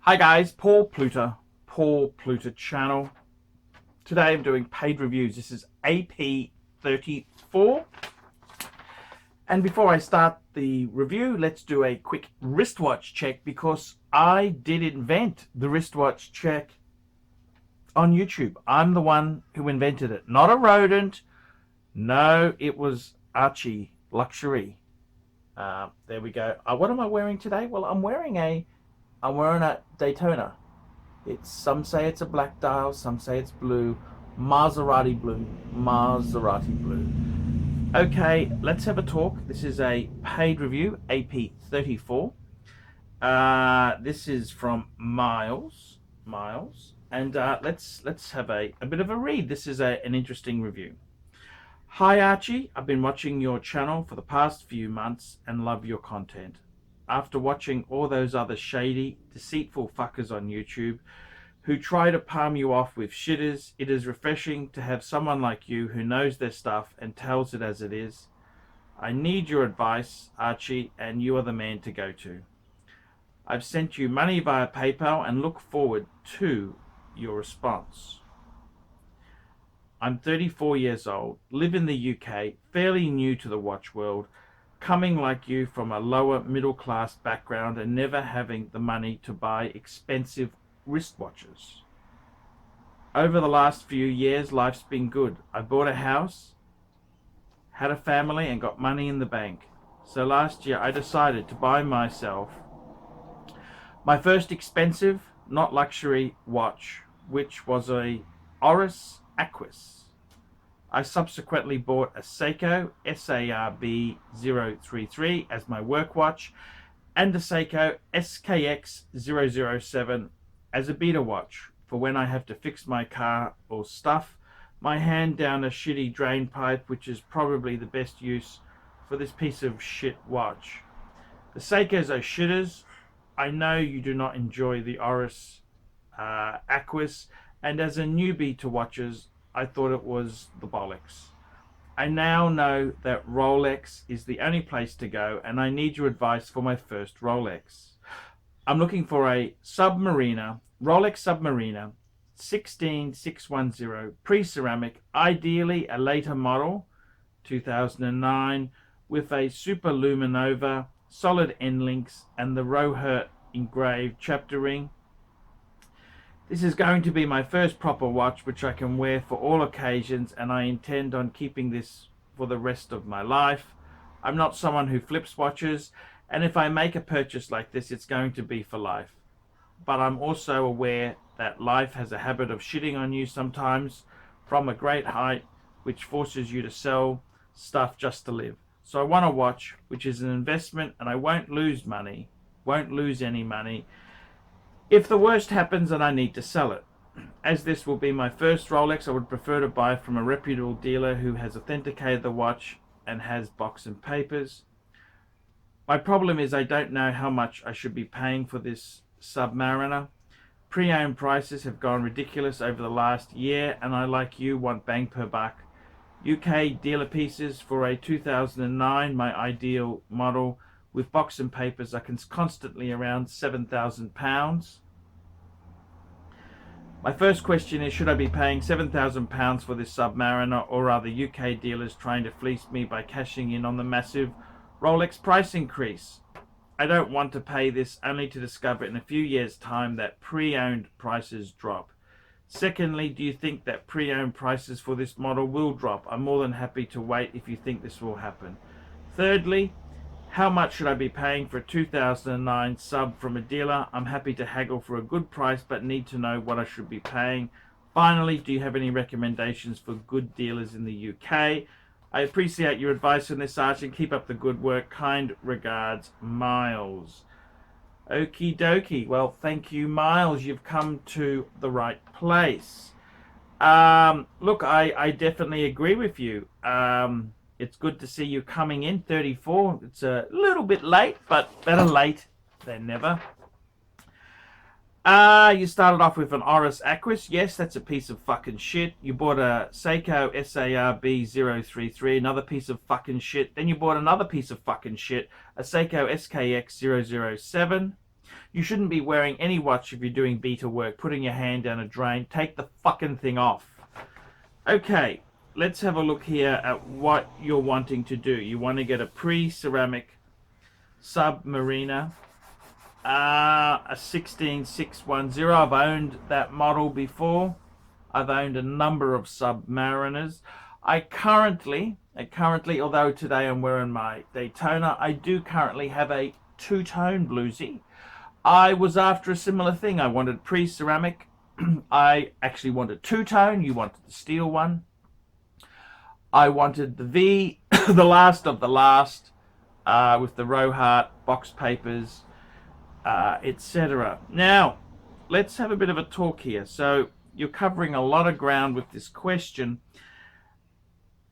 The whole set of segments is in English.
Hi guys, Paul Pluta channel. Today I'm doing paid reviews. This is AP34. And before I start the review, let's do a quick wristwatch check because I did invent the wristwatch check on YouTube. I'm the one who invented it. Not a rodent. No, it was ArchieLuxury. There we go. What am I wearing today? Well, I'm wearing a Daytona. Some say it's a black dial, some say it's blue. Maserati blue. Okay, let's have a talk. This is a paid review, AP34. This is from Miles. And let's have a bit of a read. This is an interesting review. Hi Archie, I've been watching your channel for the past few months and love your content. After watching all those other shady, deceitful fuckers on YouTube who try to palm you off with shitters, it is refreshing to have someone like you who knows their stuff and tells it as it is. I need your advice, Archie, and you are the man to go to. I've sent you money via PayPal and look forward to your response. I'm 34 years old, live in the UK, fairly new to the watch world, coming like you from a lower middle class background and never having the money to buy expensive wristwatches. Over the last few years, life's been good. I bought a house, had a family, and got money in the bank. So last year I decided to buy myself my first expensive, not luxury watch, which was a Oris Aquis. I subsequently bought a Seiko SARB033 as my work watch and a Seiko SKX007 as a beta watch for when I have to fix my car or stuff my hand down a shitty drain pipe, which is probably the best use for this piece of shit watch. The Seikos are shitters. I know you do not enjoy the Oris Aquis, and as a newbie to watches, I thought it was the bollocks. I now know that Rolex is the only place to go, and I need your advice for my first Rolex. I'm looking for a Submariner, Rolex Submariner 16610 pre-ceramic, ideally a later model, 2009, with a Super Luminova, solid end links, and the Rohert engraved chapter ring. This is going to be my first proper watch which I can wear for all occasions, and I intend on keeping this for the rest of my life. I'm not someone who flips watches, and if I make a purchase like this, it's going to be for life. But I'm also aware that life has a habit of shitting on you sometimes from a great height, which forces you to sell stuff just to live. So I want a watch which is an investment, and I won't lose any money if the worst happens and I need to sell it. As this will be my first Rolex, I would prefer to buy from a reputable dealer who has authenticated the watch and has box and papers. My problem is I don't know how much I should be paying for this Submariner. Pre-owned prices have gone ridiculous over the last year, and I, like you, want bang per buck. UK dealer pieces for a 2009, my ideal model, with box and papers, are constantly around £7,000. My first question is, should I be paying £7,000 for this Submariner, or are the UK dealers trying to fleece me by cashing in on the massive Rolex price increase? I don't want to pay this only to discover in a few years' time that pre-owned prices drop. Secondly, do you think that pre-owned prices for this model will drop? I'm more than happy to wait if you think this will happen. Thirdly, how much should I be paying for a 2009 sub from a dealer? I'm happy to haggle for a good price, but need to know what I should be paying. Finally, do you have any recommendations for good dealers in the UK? I appreciate your advice on this, Archie, and keep up the good work. Kind regards, Miles. Okie dokie. Well, thank you, Miles. You've come to the right place. Look, I definitely agree with you. It's good to see you coming in, 34. It's a little bit late, but better late than never. You started off with an Oris Aquis. Yes, that's a piece of fucking shit. You bought a Seiko SARB033, another piece of fucking shit. Then you bought another piece of fucking shit, a Seiko SKX007. You shouldn't be wearing any watch if you're doing beta work, putting your hand down a drain. Take the fucking thing off. Okay, let's have a look here at what you're wanting to do. You want to get a pre-ceramic Submariner, a 16610. I've owned that model before. I've owned a number of Submariners. I currently, although today I'm wearing my Daytona, I do currently have a two-tone bluesy. I was after a similar thing. I wanted pre-ceramic. I actually wanted two-tone. You wanted the steel one. I wanted the V, the last of the last, with the Rohart box papers, etc. Now, let's have a bit of a talk here. So you're covering a lot of ground with this question.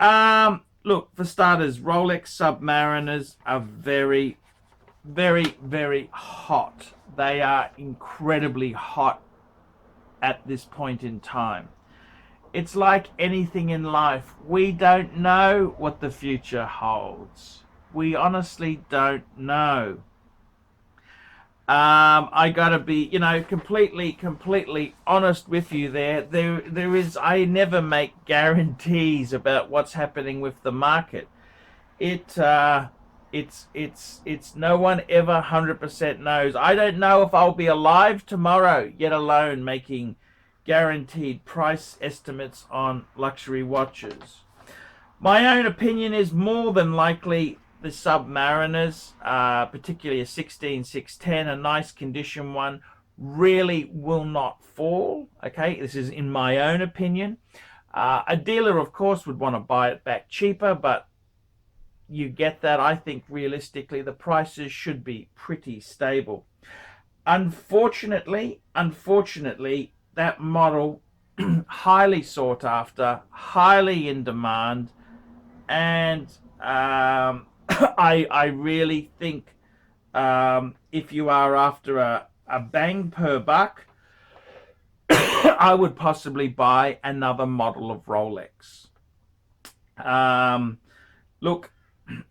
Look, for starters, Rolex Submariners are very, very, very hot. They are incredibly hot at this point in time. It's like anything in life. We don't know what the future holds. We honestly don't know. I gotta be, completely honest with you there. There is, I never make guarantees about what's happening with the market. It's no one ever 100% knows. I don't know if I'll be alive tomorrow, yet alone making guaranteed price estimates on luxury watches. My own opinion is more than likely the Submariners, particularly a 16610, a nice condition one, really will not fall. Okay, this is in my own opinion. A dealer, of course, would want to buy it back cheaper, but you get that. I think realistically the prices should be pretty stable. Unfortunately, that model, highly sought after, highly in demand, and I really think if you are after a bang per buck, I would possibly buy another model of Rolex. Look,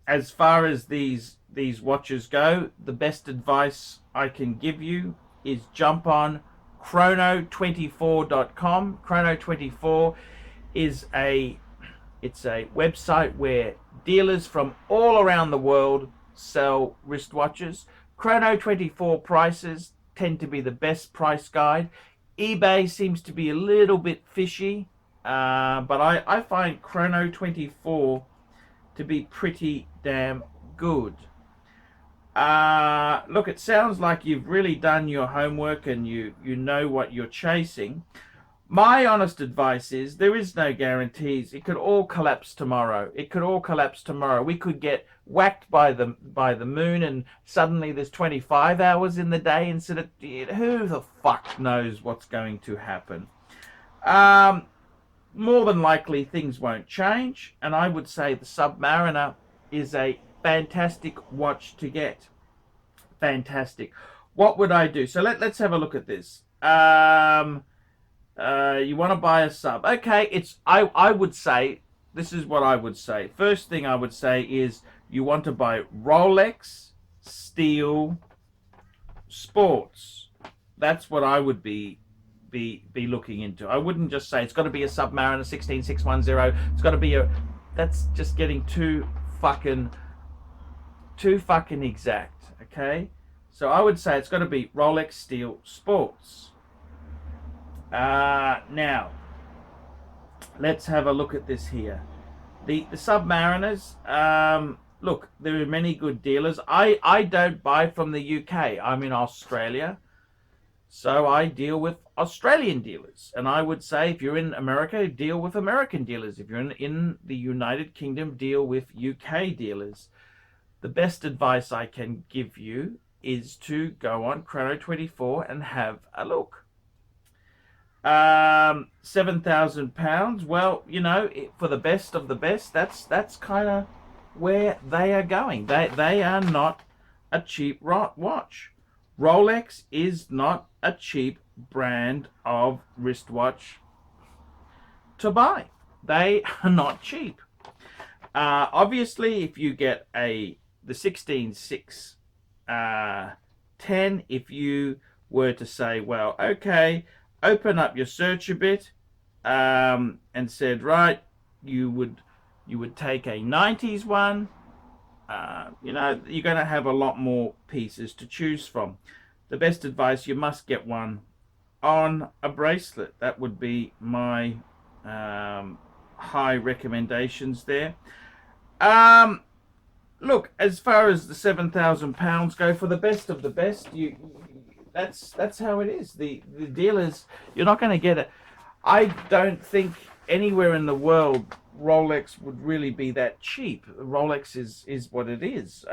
as far as these watches go, the best advice I can give you is jump on chrono24.com. Chrono24 is it's a website where dealers from all around the world sell wristwatches. Chrono24 prices tend to be the best price guide. eBay seems to be a little bit fishy, but I find Chrono24 to be pretty damn good. Look, it sounds like you've really done your homework and you know what you're chasing. My honest advice is there is no guarantees. It could all collapse tomorrow. We could get whacked by the moon and suddenly there's 25 hours in the day instead of, who the fuck knows what's going to happen. More than likely things won't change, and I would say the Submariner is a fantastic watch to get. Fantastic. What would I do? So let's have a look at this. You want to buy a sub. Okay, I would say, this is what I would say. First thing I would say is you want to buy Rolex Steel Sports. That's what I would be looking into. I wouldn't just say it's got to be a Submariner 16610. It's got to be that's just getting too fucking exact. Okay, so I would say it's got to be Rolex Steel Sports. Now let's have a look at this here. The Submariners, look, there are many good dealers. I don't buy from the UK. I'm in Australia, so I deal with Australian dealers. And I would say if you're in America, deal with American dealers. If you're in the United Kingdom, deal with UK dealers. The best advice I can give you is to go on Chrono24 and have a look. £7,000. Well, for the best of the best, that's kind of where they are going. They are not a cheap watch. Rolex is not a cheap brand of wristwatch to buy. They are not cheap. Obviously, if you get the 166 10 if you were to say, well, okay, open up your search a bit, and said, right, you would take a 90s one. You know, you're going to have a lot more pieces to choose from. The best advice, you must get one on a bracelet. That would be my high recommendations there. Look, as far as the £7,000 go, for the best of the best, that's how it is. The dealers, you're not going to get it. I don't think anywhere in the world Rolex would really be that cheap. Rolex is what it is.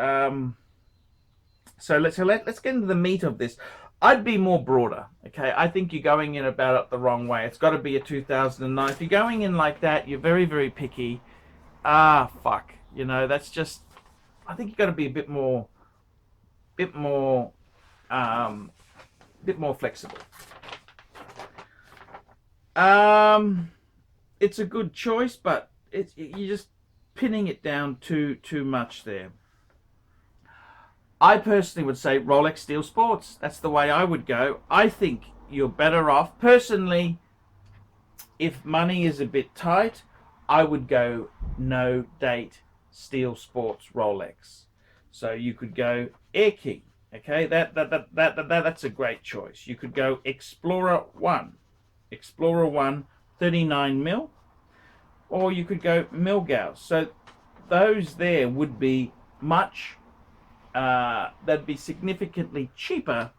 So let's get into the meat of this. I'd be more broader, okay? I think you're going in about it the wrong way. It's got to be a 2009. If you're going in like that, you're very, very picky. Fuck. You know, that's just, I think you've got to be a bit more flexible. It's a good choice, but you're just pinning it down too much there. I personally would say Rolex Steel Sports. That's the way I would go. I think you're better off. Personally, if money is a bit tight, I would go no date Steel Sports Rolex. So you could go Air King. Okay, that's a great choice. You could go Explorer 1. Explorer 1, 39 mil. Or you could go Milgauss. So those there would be that'd be significantly cheaper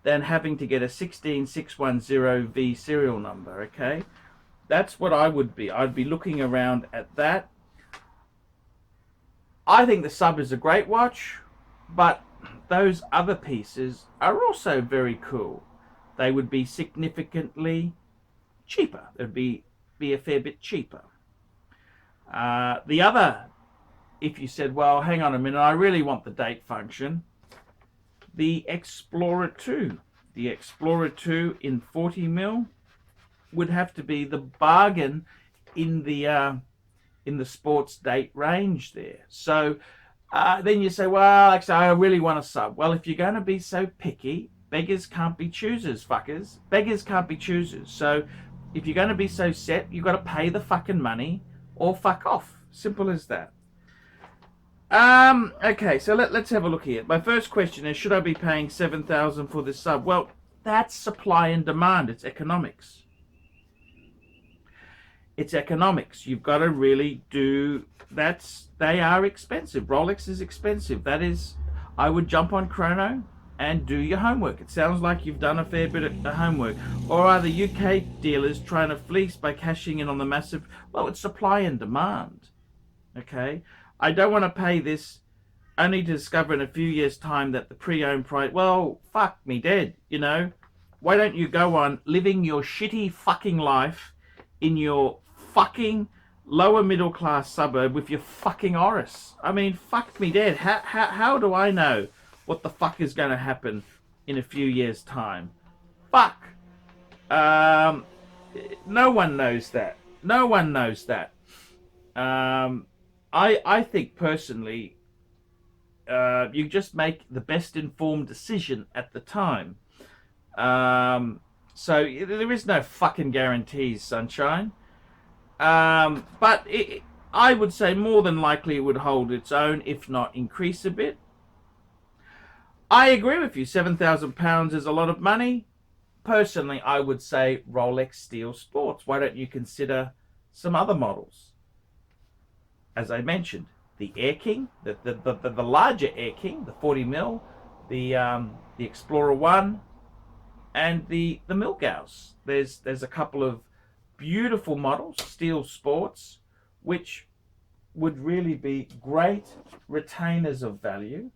than having to get a 16610V serial number, okay? That's what I would be. I'd be looking around at that. I think the Sub is a great watch, but those other pieces are also very cool. They would be significantly cheaper. They'd be a fair bit cheaper. The other, if you said, well, hang on a minute, I really want the date function, the Explorer 2. The Explorer 2 in 40 mil would have to be the bargain in the sports date range there. So then you say, well, actually, I really want a Sub. Well, if you're going to be so picky, beggars can't be choosers, fuckers. Beggars can't be choosers. So if you're going to be so set, you've got to pay the fucking money or fuck off. Simple as that. Okay, so let's have a look here. My first question is, should I be paying $7,000 for this Sub? Well, that's supply and demand. It's economics. It's economics. You've got to really do they are expensive. Rolex is expensive. That is, I would jump on Chrono and do your homework. It sounds like you've done a fair bit of homework. Or are the UK dealers trying to fleece by cashing in on the massive? Well, it's supply and demand. Okay, I don't want to pay this only to discover in a few years' time that the pre-owned price, well, fuck me dead, you know. Why don't you go on living your shitty fucking life in your fucking lower middle class suburb with your fucking Oris? I mean, fuck me dead. How do I know what the fuck is going to happen in a few years' time? Fuck. No one knows that. No one knows that. I think personally, you just make the best informed decision at the time. So there is no fucking guarantees, sunshine. But I would say more than likely it would hold its own, if not increase a bit. I agree with you, £7,000 is a lot of money. Personally, I would say Rolex Steel Sports. Why don't you consider some other models? As I mentioned, the Air King, the larger Air King, the 40 mil, the Explorer 1, and the Milgauss. There's a couple of beautiful models, Steel Sports, which would really be great retainers of value.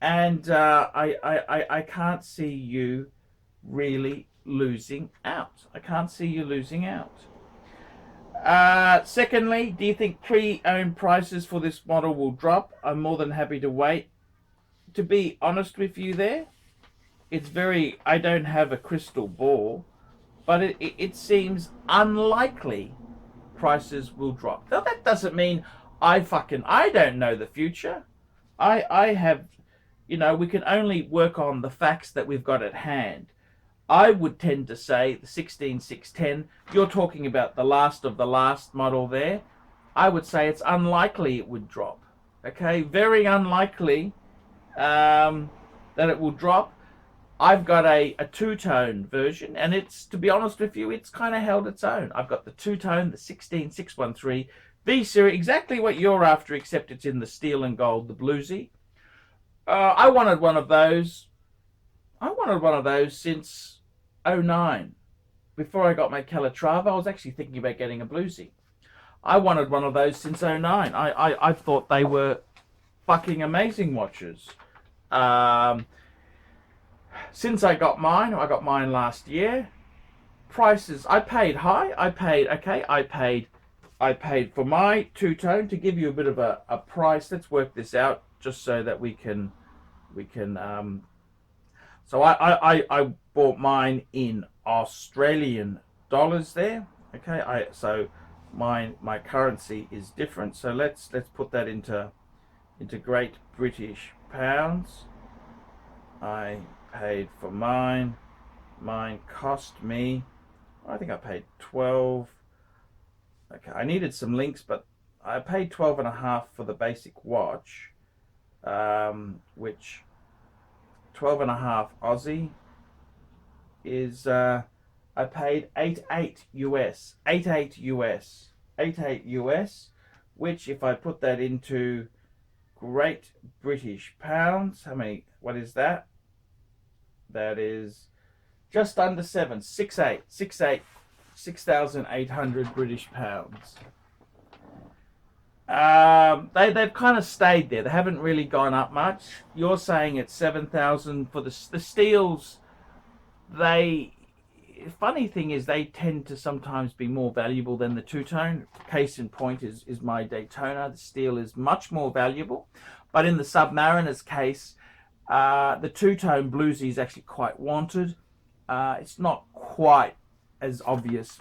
And I can't see you really losing out. I can't see you losing out. Secondly, do you think pre-owned prices for this model will drop? I'm more than happy to wait. To be honest with you there, I don't have a crystal ball, but it seems unlikely prices will drop. Now that doesn't mean I don't know the future. I have you know, we can only work on the facts that we've got at hand. I would tend to say the 16610, you're talking about the last of the last model there. I would say it's unlikely it would drop. Okay, very unlikely that it will drop. I've got a two-tone version, and it's, to be honest with you, it's kind of held its own. I've got the two-tone, the 16613 V series, exactly what you're after, except it's in the steel and gold, the bluesy. I wanted one of those. I wanted one of those since '09. Before I got my Calatrava, I was actually thinking about getting a bluesy. I wanted one of those since '09. I thought they were fucking amazing watches. Since I got mine last year. Prices, I paid high. I paid for my two-tone. To give you a bit of a price, let's work this out just so that we can so I bought mine in Australian dollars there. Okay, so my currency is different. So let's put that into Great British pounds. I paid for mine. Mine cost me, I think I paid 12. Okay, I needed some links, but I paid 12.5 for the basic watch, which 12.5 Aussie is, I paid 88 US, 88 US, 88 US, which if I put that into Great British pounds, what is that? That is just under 6,800 British pounds. They've kind of stayed there. They haven't really gone up much. You're saying it's 7,000 for the steels. Funny thing is, they tend to sometimes be more valuable than the two-tone. Case in point is my Daytona. The steel is much more valuable, but in the Submariner's case, the two-tone bluesy is actually quite wanted. It's not quite as obvious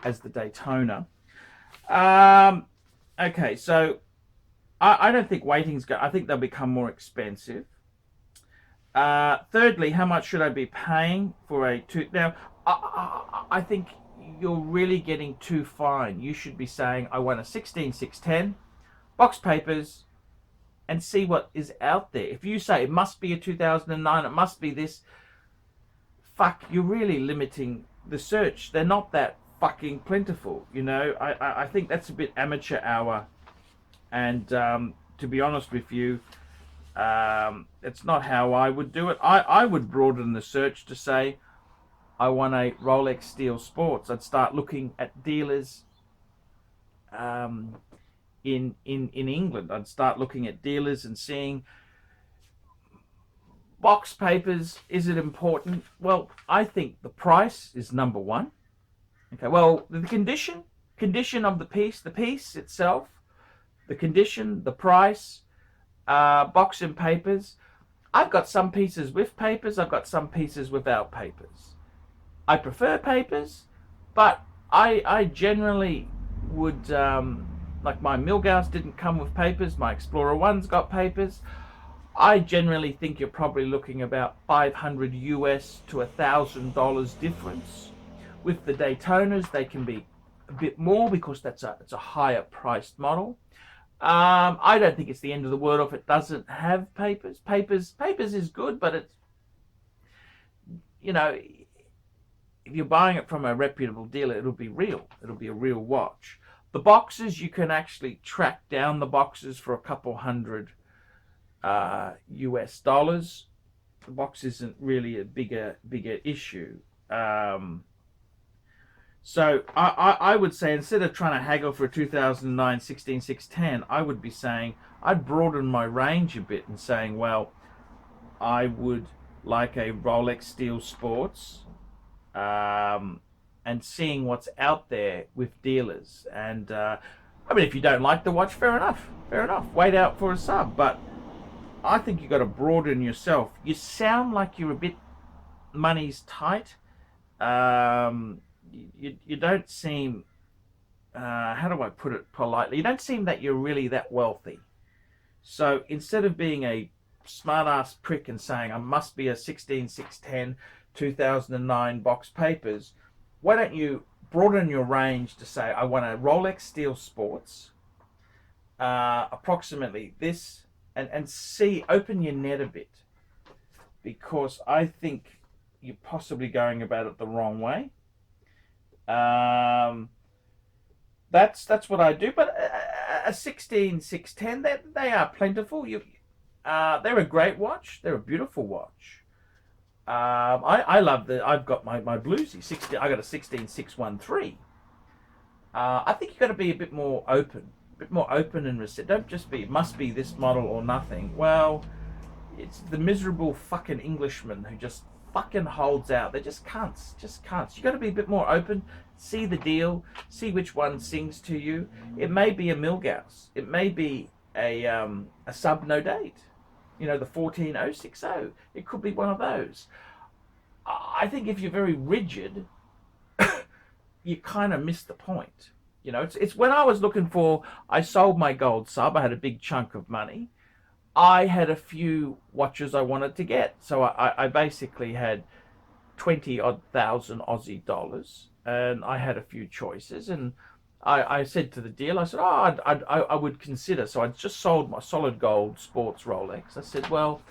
as the Daytona. Okay, so I don't think weighting's go. I think they'll become more expensive. Thirdly, how much should I be paying for a two? Now, I think you're really getting too fine. You should be saying, I want a 16610, box papers, and see what is out there. If you say it must be a 2009, it must be this, fuck, you're really limiting the search. They're not that fucking plentiful, you know. I think that's a bit amateur hour, and to be honest with you, it's not how I would do it. I would broaden the search to say, I want a Rolex Steel Sports. I'd start looking at dealers in England. I'd start looking at dealers and seeing box papers. Is it important? Well, I think the price is number one. Okay, well, the condition of the piece itself, the condition, the price, box and papers. I've got some pieces with papers, I've got some pieces without papers. I prefer papers, but I generally would, like my Milgauss didn't come with papers, my Explorer 1's got papers. I generally think you're probably looking about 500 US to $1,000 difference. With the Daytonas, they can be a bit more because it's a higher priced model. I don't think it's the end of the world if it doesn't have papers. Papers is good, but it's, you know, if you're buying it from a reputable dealer, it'll be real. It'll be a real watch. The boxes, you can actually track down the boxes for a couple hundred US dollars. The box isn't really a bigger issue. So I would say, instead of trying to haggle for a 2009 16610, I would be saying, I'd broaden my range a bit and saying, well, I would like a Rolex Steel Sports, and seeing what's out there with dealers. And I mean, if you don't like the watch, fair enough. Wait out for a sub. But I think you've got to broaden yourself. You sound like you're a bit money's tight. You don't seem, how do I put it politely? You don't seem that you're really that wealthy. So instead of being a smart-ass prick and saying I must be a 16610 2009 box papers, why don't you broaden your range to say I want a Rolex Steel Sports, approximately this, and see, open your net a bit, because I think you're possibly going about it the wrong way. That's what I do. But a 16610, they are plentiful. They're a great watch. They're a beautiful watch. I love I've got my bluesy 60. I got a 16613. I think you've got to be a bit more open, and receptive. Don't just be, it must be this model or nothing. Well, it's the miserable fucking Englishman who just fucking holds out. They just can't. You got to be a bit more open. See the deal. See which one sings to you. It may be a Milgauss. It may be a sub no date. You know, the 14060. It could be one of those. I think if you're very rigid, you kind of miss the point. You know, it's when I was looking for, I sold my gold sub. I had a big chunk of money. I had a few watches I wanted to get. So I basically had 20,000 Aussie dollars, and I had a few choices. And I said to the dealer, I said, I would consider. So I just sold my solid gold sports Rolex. I said, well,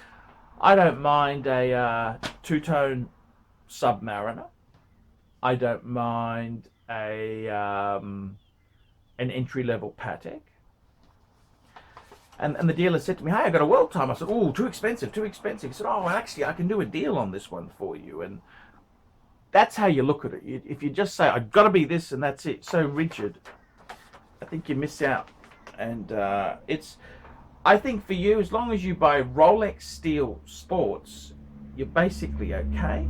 I don't mind a two-tone Submariner. I don't mind an entry-level Patek. And the dealer said to me, hey, I got a world time. I said, oh, too expensive. He said, oh, well, actually, I can do a deal on this one for you. And that's how you look at it. If you just say, I've got to be this and that's it, so rigid, I think you miss out. And I think for you, as long as you buy Rolex Steel Sports, you're basically okay.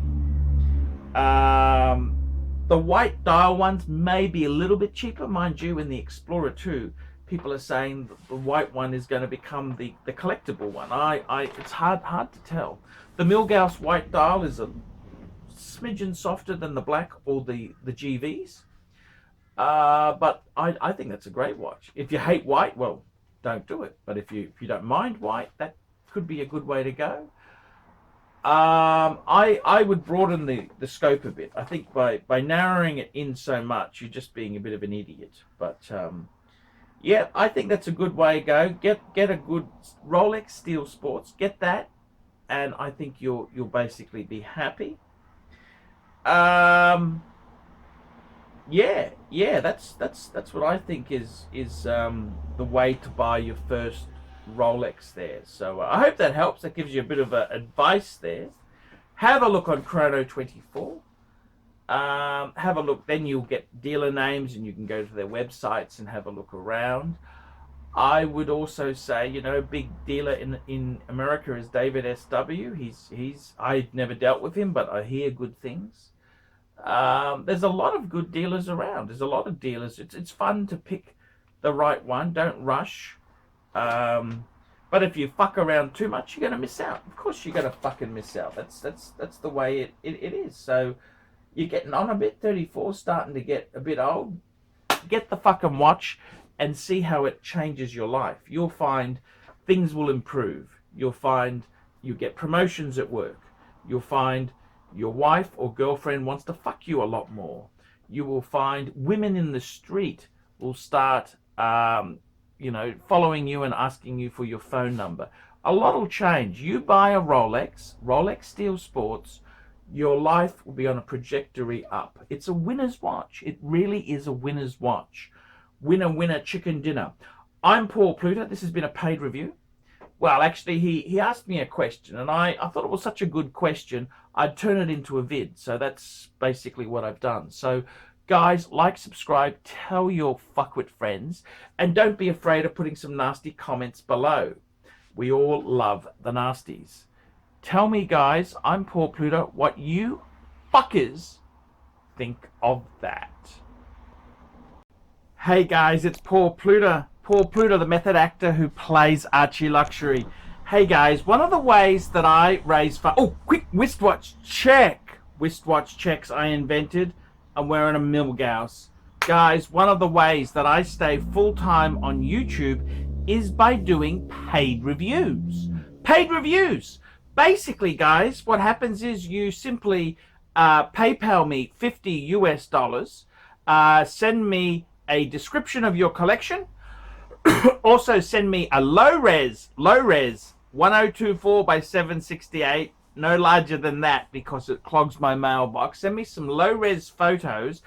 The white dial ones may be a little bit cheaper. Mind you, in the Explorer 2, people are saying that the white one is going to become the collectible one. It's hard to tell. The Milgauss white dial is a smidgen softer than the black or the GVs. But I think that's a great watch. If you hate white, well, don't do it. But if you don't mind white, that could be a good way to go. I would broaden the scope a bit. I think by narrowing it in so much, you're just being a bit of an idiot. But yeah, I think that's a good way to go. Get a good Rolex Steel Sports. Get that, and I think you'll basically be happy. Yeah, that's what I think is the way to buy your first Rolex there. So I hope that helps. That gives you a bit of advice there. Have a look on Chrono24. Have a look, then you'll get dealer names and you can go to their websites and have a look around. I would also say, you know, a big dealer in America is David SW. I've never dealt with him, but I hear good things. There's a lot of good dealers around. There's a lot of dealers. It's fun to pick the right one. Don't rush. But if you fuck around too much, you're gonna miss out. Of course, you're gonna fucking miss out. That's the way it is. So you're getting on a bit. 34, starting to get a bit old. Get the fucking watch and see how it changes your life. You'll find things will improve. You'll find you get promotions at work. You'll find your wife or girlfriend wants to fuck you a lot more. You will find women in the street will start, you know, following you and asking you for your phone number. A lot will change. You buy a Rolex Steel Sports, your life will be on a trajectory up. It's a winner's watch. It really is a winner's watch. Winner, winner, chicken dinner. I'm Paul Pluta. This has been a paid review. Well, actually, he asked me a question, and I thought it was such a good question, I'd turn it into a vid. So that's basically what I've done. So, guys, like, subscribe, tell your fuckwit friends, and don't be afraid of putting some nasty comments below. We all love the nasties. Tell me, guys, I'm Paul Pluta, what you fuckers think of that. Hey guys, it's Paul Pluta. Paul Pluta, the method actor who plays ArchieLuxury. Hey guys, one of the ways that I raise funds... Oh, quick wristwatch check. Wristwatch checks I invented. I'm wearing a Milgauss. Guys, one of the ways that I stay full-time on YouTube is by doing paid reviews. Paid reviews. Basically, guys, what happens is you simply PayPal me $50, send me a description of your collection. Also send me a low res 1024 by 768, no larger than that because it clogs my mailbox. Send me some low res photos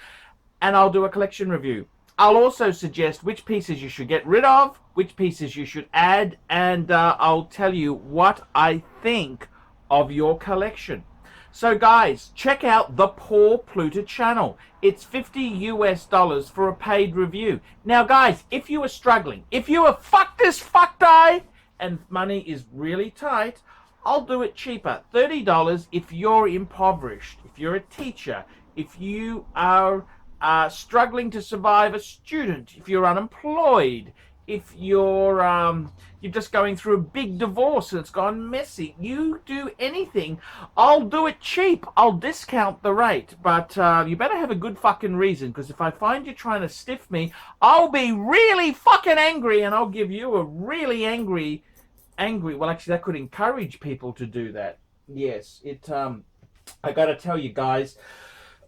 and I'll do a collection review. I'll also suggest which pieces you should get rid of, which pieces you should add, and I'll tell you what I think of your collection. So guys, check out the Poor Pluta channel. It's $50 for a paid review. Now guys, if you are struggling, if you are fuck this, fuck die, and money is really tight, I'll do it cheaper. $30 if you're impoverished, if you're a teacher, if you are struggling to survive, a student, if you're unemployed, if you're just going through a big divorce and it's gone messy. You do anything, I'll do it cheap. I'll discount the rate, but you better have a good fucking reason, because if I find you trying to stiff me, I'll be really fucking angry, and I'll give you a really angry. Well, actually, that could encourage people to do that. Yes, I gotta tell you guys.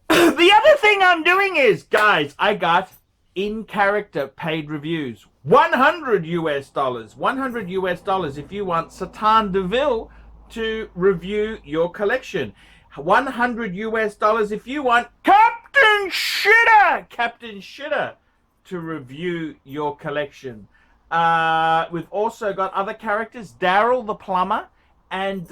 The other thing I'm doing is, guys, I got in character paid reviews. $100. $100 if you want Satan DeVille to review your collection. $100 if you want Captain Shitter to review your collection. We've also got other characters, Daryl the plumber, and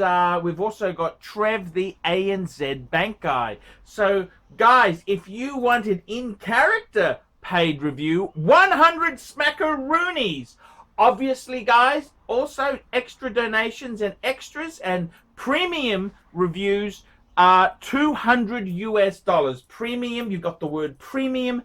we've also got Trev the ANZ bank guy. So guys, if you want an in character paid review, 100 smackaroonies. Obviously, guys, also extra donations and extras and premium reviews are $200. Premium, you've got the word premium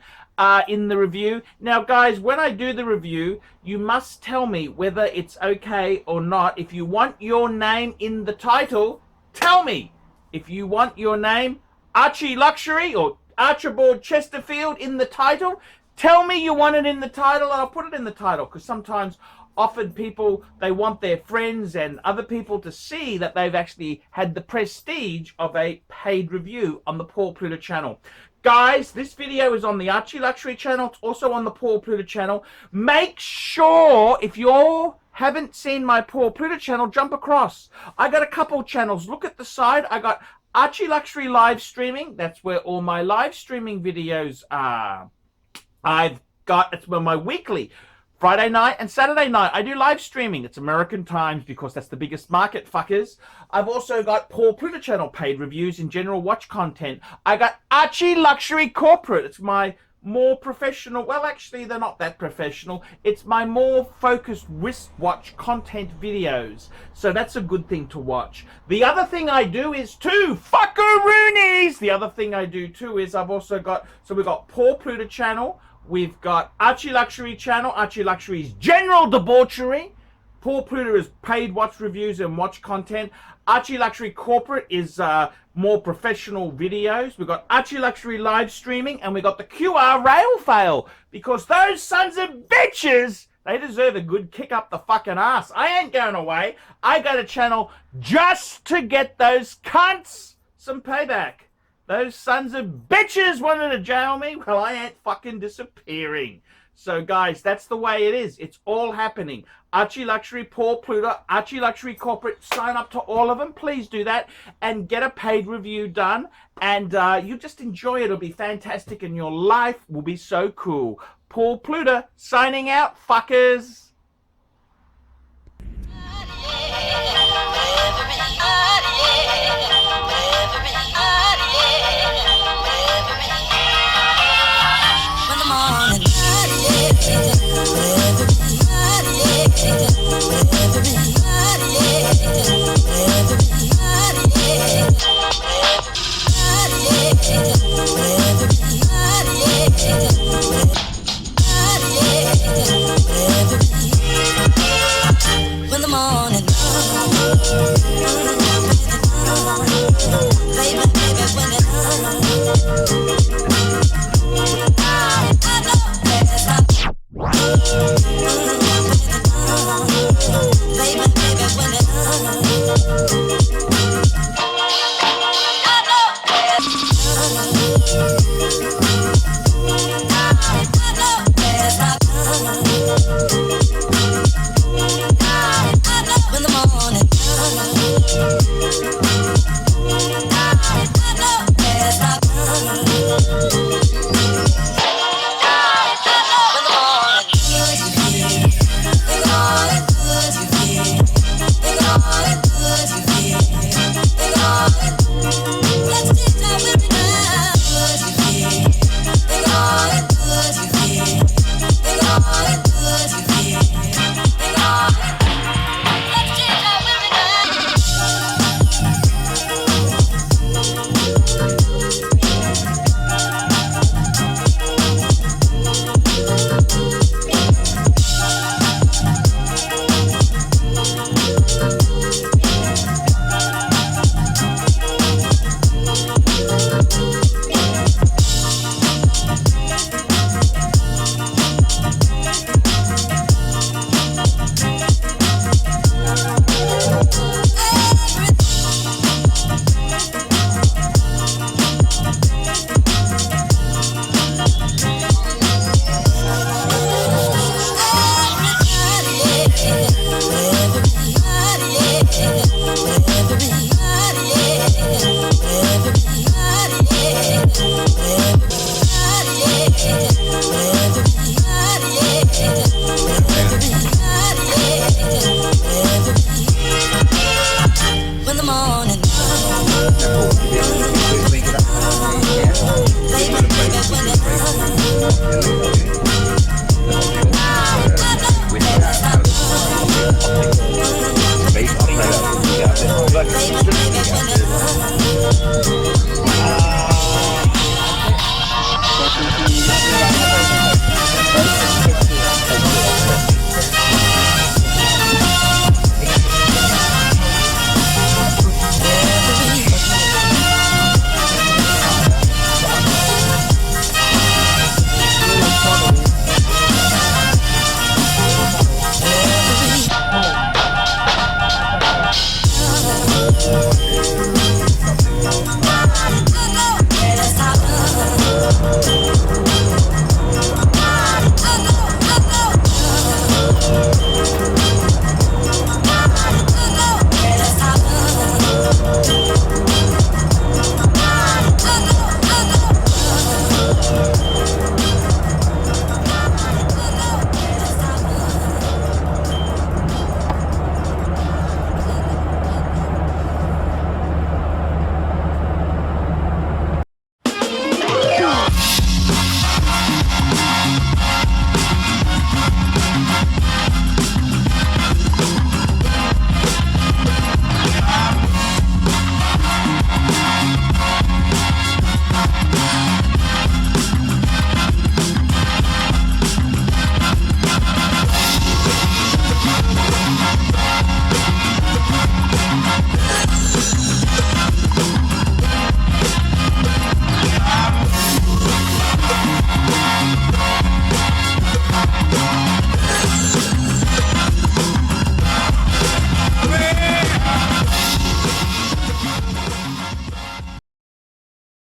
in the review. Now, guys, when I do the review, you must tell me whether it's okay or not. If you want your name in the title, tell me. If you want your name, ArchieLuxury or Archibald Chesterfield in the title, tell me you want it in the title and I'll put it in the title, because sometimes often people, they want their friends and other people to see that they've actually had the prestige of a paid review on the Poor Pluta channel. Guys, this video is on the ArchieLuxury channel. It's also on the Poor Pluta channel. Make sure, if you all haven't seen my Poor Pluta channel, jump across. I got a couple channels. Look at the side. I got ArchieLuxury live streaming. That's where all my live streaming videos are. It's my weekly Friday night and Saturday night. I do live streaming. It's American times because that's the biggest market, fuckers. I've also got Poor Pluta channel paid reviews and general watch content. I got ArchieLuxury corporate. It's my more professional, well, actually they're not that professional, it's my more focused wristwatch content videos, so that's a good thing to watch. The other thing I do is too, fuckaroonies, the other thing I do too is I've also got, so we've got Poor Pluta channel, we've got ArchieLuxury channel, ArchieLuxury's general debauchery, Poor Pluta is paid watch reviews and watch content. ArchieLuxury corporate is more professional videos. We've got ArchieLuxury live streaming, and we've got the QR rail fail, because those sons of bitches, they deserve a good kick up the fucking ass. I ain't going away. I got a channel just to get those cunts some payback. Those sons of bitches wanted to jail me. Well, I ain't fucking disappearing. So guys, that's the way it is. It's all happening. ArchieLuxury, Poor Pluta, ArchieLuxury corporate, sign up to all of them. Please do that and get a paid review done. And you just enjoy it. It'll be fantastic and your life will be so cool. Poor Pluta signing out, fuckers.